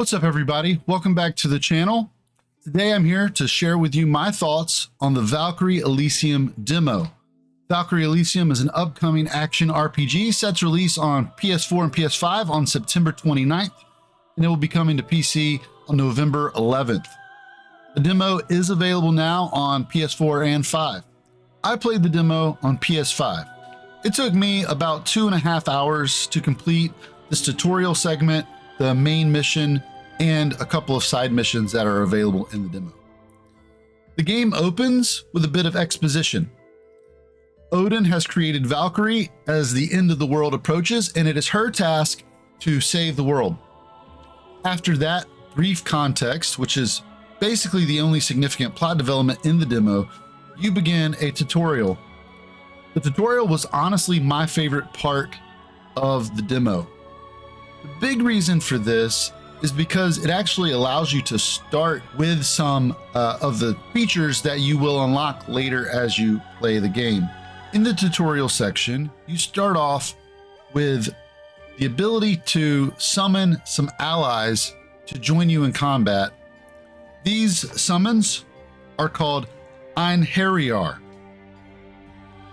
What's up, everybody? Welcome back to the channel. Today I'm here to share with you my thoughts on the Valkyrie Elysium demo. Valkyrie Elysium is an upcoming action RPG set to release on PS4 and PS5 on September 29th, and it will be coming to PC on November 11th. The demo is available now on PS4 and 5. I played the demo on PS5. It took me about 2.5 hours to complete this tutorial segment, the main mission, and a couple of side missions that are available in the demo. The game opens with a bit of exposition. Odin has created Valkyrie as the end of the world approaches, and it is her task to save the world. After that brief context, which is basically the only significant plot development in the demo, you begin a tutorial. The tutorial was honestly my favorite part of the demo. The big reason for this is because it actually allows you to start with some of the features that you will unlock later as you play the game. In the tutorial section, you start off with the ability to summon some allies to join you in combat. These summons are called Einherjar.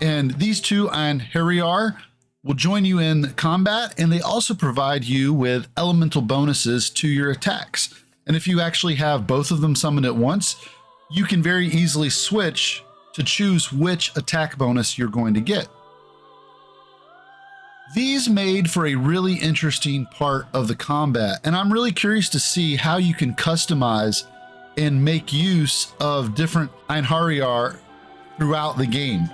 And these two Einherjar will join you in combat, and they also provide you with elemental bonuses to your attacks. And if you actually have both of them summoned at once, you can very easily switch to choose which attack bonus you're going to get. These made for a really interesting part of the combat, and I'm really curious to see how you can customize and make use of different Einherjar throughout the game.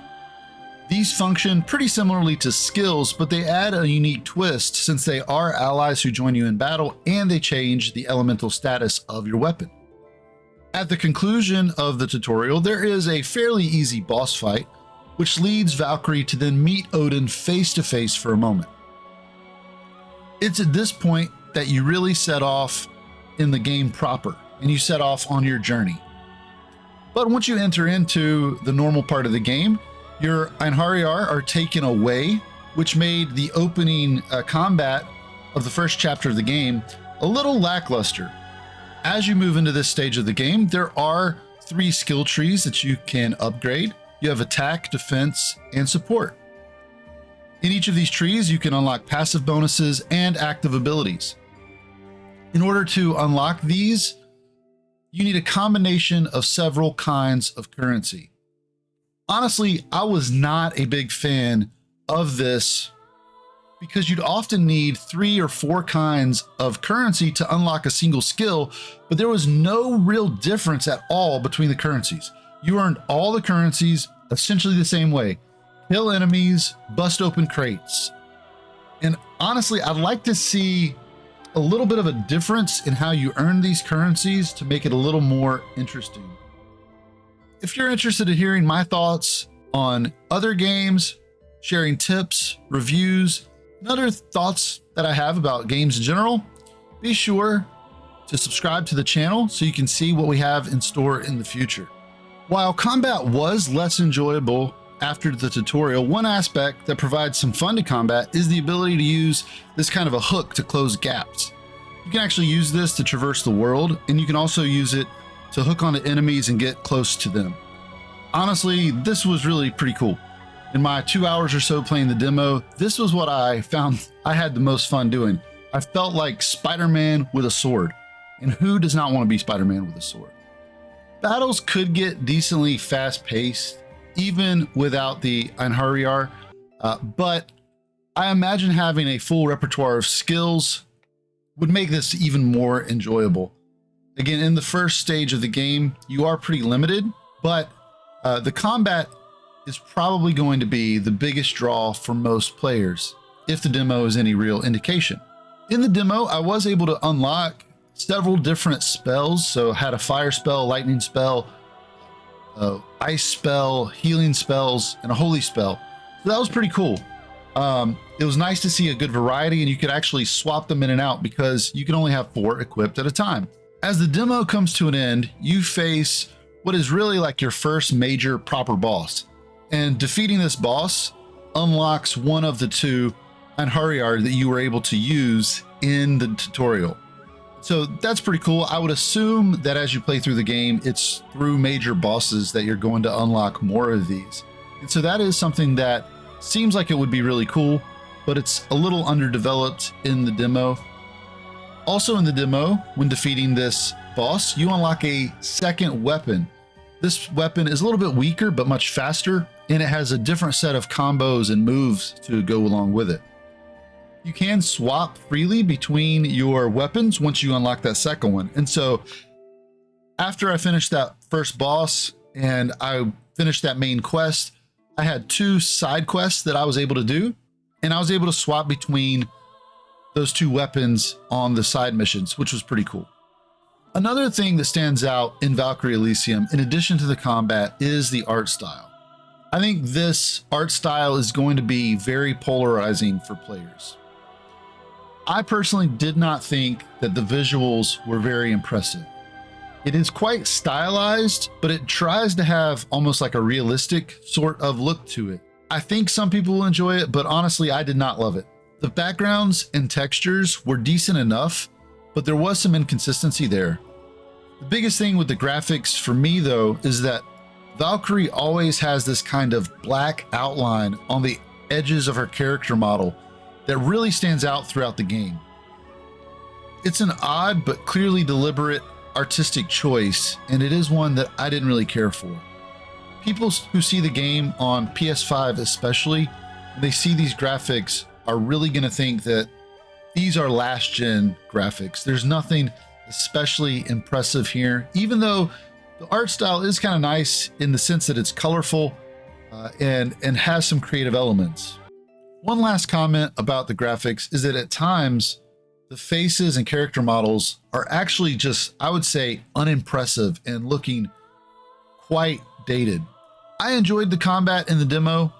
These function pretty similarly to skills, but they add a unique twist since they are allies who join you in battle, and they change the elemental status of your weapon. At the conclusion of the tutorial, there is a fairly easy boss fight, which leads Valkyrie to then meet Odin face to face for a moment. It's at this point that you really set off in the game proper, and you set off on your journey. But once you enter into the normal part of the game, your Einherjar are taken away, which made the opening combat of the first chapter of the game a little lackluster. As you move into this stage of the game, there are 3 skill trees that you can upgrade. You have attack, defense, and support. In each of these trees, you can unlock passive bonuses and active abilities. In order to unlock these, you need a combination of several kinds of currency. Honestly, I was not a big fan of this because you'd often need 3 or 4 kinds of currency to unlock a single skill, but there was no real difference at all between the currencies. You earned all the currencies essentially the same way. Kill enemies, bust open crates. And honestly, I'd like to see a little bit of a difference in how you earn these currencies to make it a little more interesting. If you're interested in hearing my thoughts on other games, sharing tips, reviews, and other thoughts that I have about games in general, be sure to subscribe to the channel so you can see what we have in store in the future. While combat was less enjoyable after the tutorial, one aspect that provides some fun to combat is the ability to use this kind of a hook to close gaps. You can actually use this to traverse the world, and you can also use it to hook onto enemies and get close to them. Honestly, this was really pretty cool. In my 2 hours or so playing the demo, this was what I found I had the most fun doing. I felt like Spider-Man with a sword. And who does not want to be Spider-Man with a sword? Battles could get decently fast-paced, even without the Einherjar, but I imagine having a full repertoire of skills would make this even more enjoyable. Again, in the first stage of the game, you are pretty limited, but the combat is probably going to be the biggest draw for most players, if the demo is any real indication. In the demo, I was able to unlock several different spells. So I had a fire spell, lightning spell, ice spell, healing spells, and a holy spell. So that was pretty cool. It was nice to see a good variety, and you could actually swap them in and out because you can only have 4 equipped at a time. As the demo comes to an end, you face what is really like your first major proper boss. And defeating this boss unlocks one of the 2 Einherjar that you were able to use in the tutorial. So that's pretty cool. I would assume that as you play through the game, it's through major bosses that you're going to unlock more of these. And so that is something that seems like it would be really cool, but it's a little underdeveloped in the demo. Also in the demo, when defeating this boss, you unlock a second weapon. This weapon is a little bit weaker, but much faster, and it has a different set of combos and moves to go along with it. You can swap freely between your weapons once you unlock that second one. And so after I finished that first boss and I finished that main quest, I had 2 side quests that I was able to do, and I was able to swap between those 2 weapons on the side missions, which was pretty cool. Another thing that stands out in Valkyrie Elysium, in addition to the combat, is the art style. I think this art style is going to be very polarizing for players. I personally did not think that the visuals were very impressive. It is quite stylized, but it tries to have almost like a realistic sort of look to it. I think some people will enjoy it, but honestly, I did not love it. The backgrounds and textures were decent enough, but there was some inconsistency there. The biggest thing with the graphics for me, though, is that Valkyrie always has this kind of black outline on the edges of her character model that really stands out throughout the game. It's an odd but clearly deliberate artistic choice, and it is one that I didn't really care for. People who see the game on PS5 especially, when they see these graphics, are really going to think that these are last gen graphics. There's nothing especially impressive here, even though the art style is kind of nice in the sense that it's colorful and has some creative elements. One last comment about the graphics is that at times the faces and character models are actually just, I would say, unimpressive and looking quite dated. I enjoyed the combat in the demo,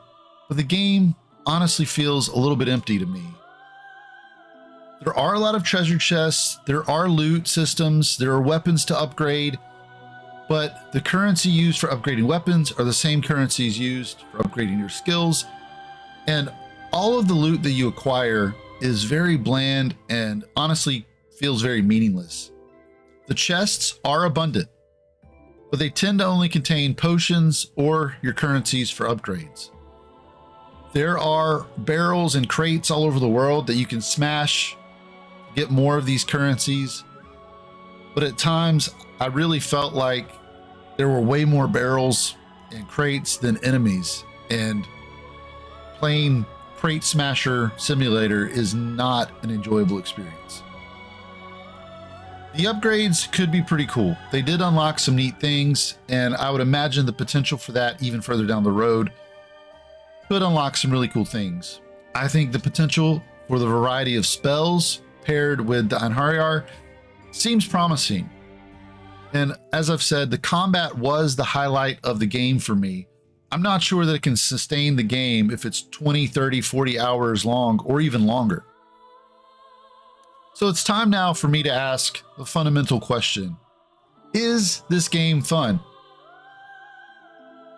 but the game honestly feels a little bit empty to me. There are a lot of treasure chests, there are loot systems, there are weapons to upgrade, but the currency used for upgrading weapons are the same currencies used for upgrading your skills, and all of the loot that you acquire is very bland and honestly feels very meaningless. The chests are abundant, but they tend to only contain potions or your currencies for upgrades. There are barrels and crates all over the world that you can smash, get more of these currencies, but at times I really felt like there were way more barrels and crates than enemies, and playing Crate Smasher Simulator is not an enjoyable experience. The upgrades could be pretty cool. They did unlock some neat things, and I would imagine the potential for that even further down the road could unlock some really cool things. I think the potential for the variety of spells paired with the Einherjar seems promising. And as I've said, the combat was the highlight of the game for me. I'm not sure that it can sustain the game if it's 20, 30, 40 hours long or even longer. So it's time now for me to ask the fundamental question. Is this game fun?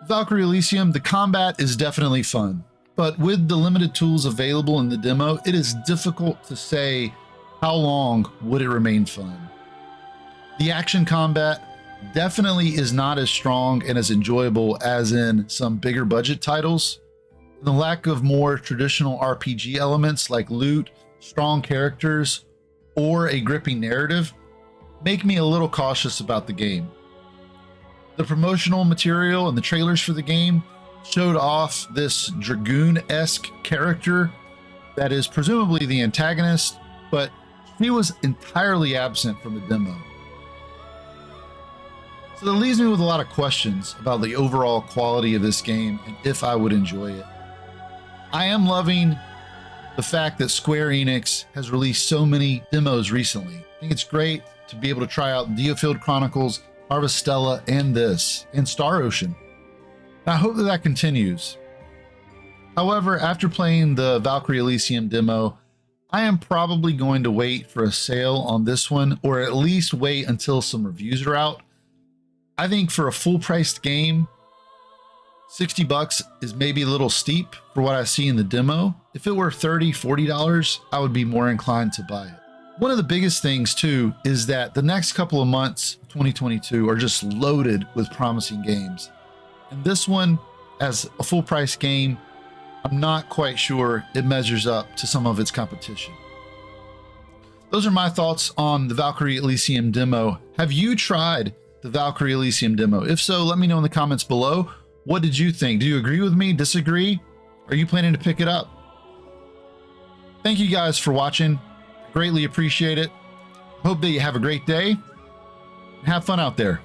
Valkyrie Elysium, the combat is definitely fun, but with the limited tools available in the demo, it is difficult to say how long would it remain fun. The action combat definitely is not as strong and as enjoyable as in some bigger budget titles. The lack of more traditional RPG elements like loot, strong characters, or a gripping narrative make me a little cautious about the game. The promotional material and the trailers for the game showed off this Dragoon-esque character that is presumably the antagonist, but she was entirely absent from the demo. So that leaves me with a lot of questions about the overall quality of this game and if I would enjoy it. I am loving the fact that Square Enix has released so many demos recently. I think it's great to be able to try out Diofield Chronicles, Harvestella, and this, and Star Ocean. I hope that that continues. However, after playing the Valkyrie Elysium demo, I am probably going to wait for a sale on this one, or at least wait until some reviews are out. I think for a full-priced game, $60 is maybe a little steep for what I see in the demo. If it were $30, $40, I would be more inclined to buy it. One of the biggest things too is that the next couple of months, 2022, are just loaded with promising games. And this one, as a full price game, I'm not quite sure it measures up to some of its competition. Those are my thoughts on the Valkyrie Elysium demo. Have you tried the Valkyrie Elysium demo? If so, let me know in the comments below. What did you think? Do you agree with me? Disagree? Are you planning to pick it up? Thank you guys for watching. Greatly appreciate it. Hope that you have a great day. Have fun out there.